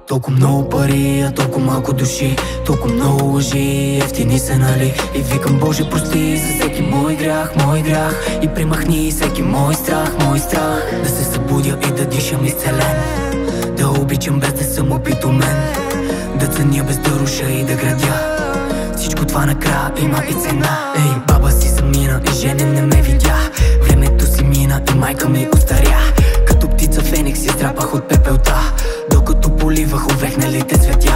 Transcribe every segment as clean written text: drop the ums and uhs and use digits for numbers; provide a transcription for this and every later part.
Толкова много пари, а толкова малко души. Толкова много лъжи, ефтини са, нали? И викам: Боже, прости за всеки мой грях, мой грях. И примахни всеки мой страх, мой страх. Да се събудя и да дишам изцелен, да обичам без да съм опитомен, да ценя без да руша и да градя. Всичко това накрая има и цена. Ей, баба си замина и жене не ме видя. Времето си мина и майка ми остаря. Като птица феникс я здрапах от пепелта, докато поливах увехналите цветя.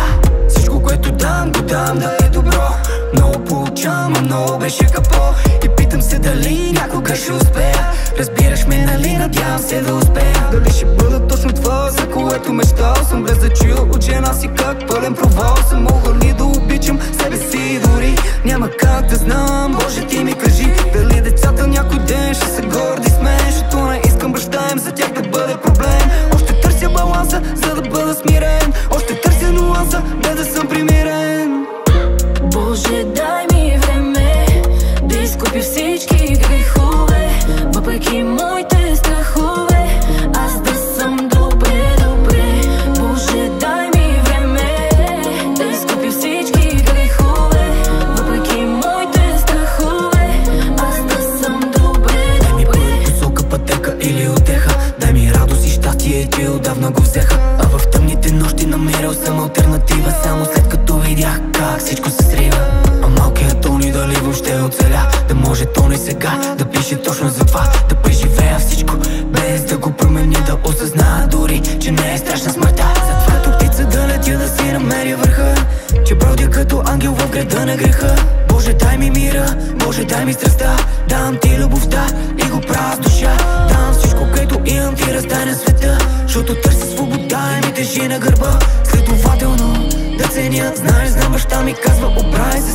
Всичко, което дам, го дам да е добро. Много получам, а много беше капо. И питам се дали някога ще успея. Разбираш ме, нали? Надявам се да успея. Дали ще бъда точно това, за което мечтал съм, без да чуя от жена си как пълен провал съм. Мога ли да обичам себе си дори? Няма как да знам, Боже, ти ми кажи. Дали децата някой ден ще са горди с мен? Защото не искам баща им за тях да бъде проблем. Още търся баланса, за да бъда смирен. Още търся нюанса, без да съм примирен. Боже, дай ми време да изкупя всички грехове, въпреки моите страхове, аз да съм добре, добре. Боже, дай ми време да изкупя всички грехове, въпреки моите страхове, аз да съм добре, добре. Дай ми първа посока, пътека или утеха. Дай ми радост и щастие, че отдавна го взеха. А в тъмните нощи намерил съм алтернатива, само след като видях как всичко се срива. А малкият Тони дали въобще оцеля? Да може Тони сега да пише точно за това, да преживея всичко без да го променя, да осъзная дори, че не е страшна смъртта. Затова като птица да летя, да си намеря върха, че бродя като ангел в града на греха. Боже, дай ми мира, Боже, дай ми страстта. Давам ти любовта и го правя с душа. Давам всичко, което имам, ти раздай на света, защото търся свобода и ми тежи на гърба. Следователно да ценя, знаеш, знам, баща ми казва: оправи се